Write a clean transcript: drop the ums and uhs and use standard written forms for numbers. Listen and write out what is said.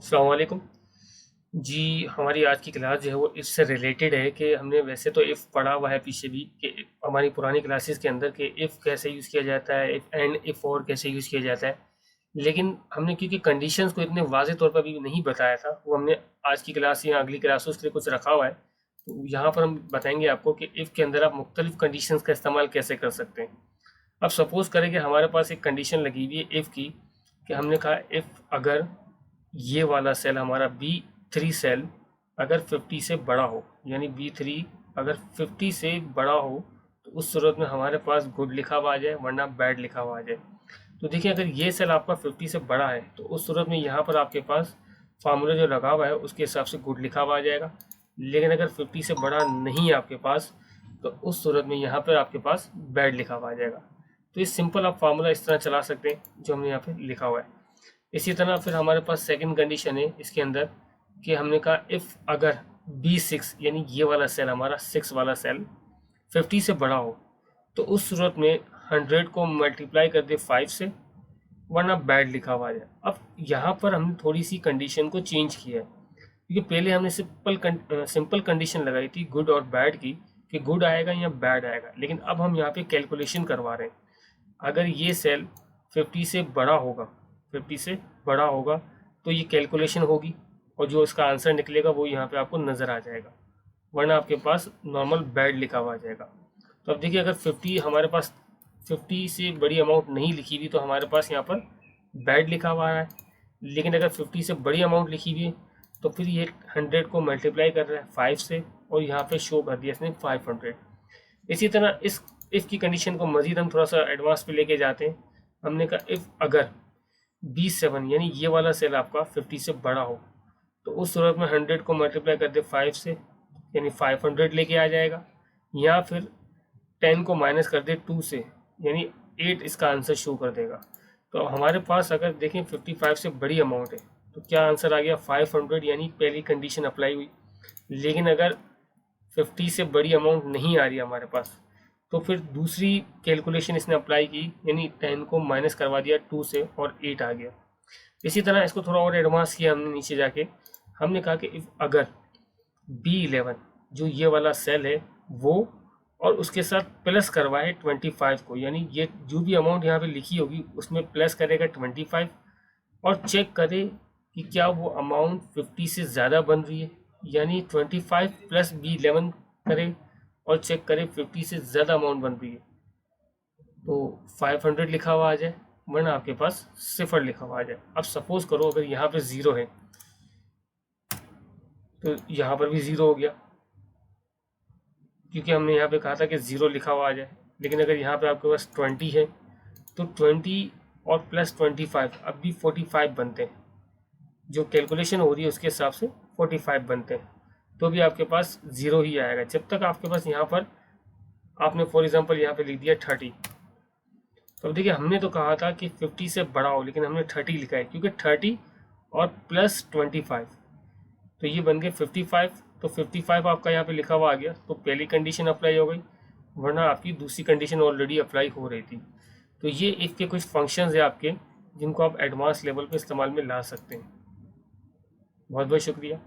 अस्सलाम वालेकुम जी। हमारी आज की क्लास जो है वो इससे रिलेटेड है कि हमने वैसे तो इफ़ पढ़ा हुआ है पीछे भी कि हमारी पुरानी क्लासेस के अंदर कि इफ़ कैसे यूज़ किया जाता है, इफ़ एंड इफ़ और कैसे यूज़ किया जाता है। लेकिन हमने क्योंकि कंडीशंस को इतने वाज़े तौर पर अभी नहीं बताया था, वो हमने आज की क्लास या अगली क्लास उसके लिए कुछ रखा हुआ है। तो यहाँ पर हम बताएंगे आपको कि इफ़ के अंदर आप मुख्तलिफ कंडीशंस का इस्तेमाल कैसे कर सकते हैं। अब सपोज़ करें कि हमारे पास एक कंडीशन लगी हुई है इफ़ की, कि हमने कहा इफ़ अगर ये वाला सेल हमारा B3 सेल अगर 50 से बड़ा हो, यानी B3 अगर 50 से बड़ा हो, तो उस सूरत में हमारे पास गुड लिखा हुआ आ जाए, वरना बैड लिखा हुआ आ जाए। तो देखिए, अगर ये सेल आपका 50 से बड़ा है तो उस सूरत में यहाँ पर आपके पास फार्मूला जो लगा हुआ है उसके हिसाब से गुड लिखा हुआ आ जाएगा। लेकिन अगर 50 से बड़ा नहीं है आपके पास, तो उस सूरत में यहाँ पर आपके पास बैड लिखा हुआ आ जाएगा। तो ये सिंपल आप फार्मूला इस तरह चला सकते हैं जो हमने यहाँ पे लिखा हुआ है। इसी तरह फिर हमारे पास सेकंड कंडीशन है इसके अंदर, कि हमने कहा इफ़ अगर B6 यानी ये वाला सेल हमारा 6 वाला सेल 50 से बड़ा हो, तो उस सूरत में 100 को मल्टीप्लाई कर दे 5 से, वरना बैड लिखा हुआ है। अब यहाँ पर हमने थोड़ी सी कंडीशन को चेंज किया है, क्योंकि पहले हमने सिंपल कंडीशन लगाई थी गुड और बैड की, कि गुड आएगा या बैड आएगा। लेकिन अब हम यहाँ पे कैलकुलेशन करवा रहे हैं। अगर ये सेल 50 से बड़ा होगा, 50 से बड़ा होगा, तो ये कैलकुलेशन होगी और जो इसका आंसर निकलेगा वो यहाँ पे आपको नज़र आ जाएगा, वरना आपके पास नॉर्मल बैड लिखा हुआ आ जाएगा। तो अब देखिए, अगर 50 हमारे पास 50 से बड़ी अमाउंट नहीं लिखी हुई तो हमारे पास यहाँ पर बैड लिखा हुआ है। लेकिन अगर 50 से बड़ी अमाउंट लिखी हुई है तो फिर ये 100 को मल्टीप्लाई कर रहा है 5 से, और यहाँ पे शो कर दिया इसने 500। इसी तरह इस इफ़ की कंडीशन को मज़ीद हम थोड़ा सा एडवांस पे लेके जाते हैं। हमने कहा इफ़ अगर B7 यानी ये वाला सेल आपका 50 से बड़ा हो, तो उस सूरत में 100 को मल्टीप्लाई कर दे 5 से, यानी 500 लेके आ जाएगा। या फिर 10 को माइनस कर दे 2 से, यानी 8 इसका आंसर शो कर देगा। तो हमारे पास अगर देखें 55 से बड़ी अमाउंट है तो क्या आंसर आ गया 500, यानी पहली कंडीशन अप्लाई हुई। लेकिन अगर 50 से बड़ी अमाउंट नहीं आ रही हमारे पास, तो फिर दूसरी कैलकुलेशन इसने अप्लाई की, यानी 10 को माइनस करवा दिया 2 से और 8 आ गया। इसी तरह इसको थोड़ा और एडवांस किया हमने नीचे जाके। हमने कहा कि अगर B11 जो ये वाला सेल है वो, और उसके साथ प्लस करवाए 25 को, यानी ये जो भी अमाउंट यहाँ पे लिखी होगी उसमें प्लस करेगा 25, और चेक करे कि क्या वो अमाउंट 50 से ज़्यादा बन रही है, यानी 25 प्लस B11 करे और चेक करे 50 से ज़्यादा अमाउंट बन रही है, तो 500 लिखा हुआ आ जाए, वरना आपके पास सिफर लिखा हुआ आ जाए। अब सपोज करो अगर यहाँ पे ज़ीरो है तो यहाँ पर भी ज़ीरो हो गया, क्योंकि हमने यहाँ पे कहा था कि ज़ीरो लिखा हुआ आ जाए। लेकिन अगर यहाँ पे आपके पास 20 है तो 20 और प्लस 25 अब भी 45 बनते हैं, जो कैलकुलेशन हो रही है उसके हिसाब से 45 बनते हैं, तो भी आपके पास ज़ीरो ही आएगा जब तक आपके पास यहाँ पर आपने फॉर एग्जांपल यहाँ पे लिख दिया 30। तो अब देखिए, हमने तो कहा था कि 50 से बड़ा हो, लेकिन हमने 30 लिखा है क्योंकि 30 और प्लस 25 तो ये बन गए 55। तो 55 आपका यहाँ पे लिखा हुआ आ गया, तो पहली कंडीशन अप्लाई हो गई, वरना आपकी दूसरी कंडीशन ऑलरेडी अप्लाई हो रही थी। तो ये इफ़ के कुछ फंक्शंस है आपके, जिनको आप एडवांस लेवल पे इस्तेमाल में ला सकते हैं। बहुत बहुत शुक्रिया।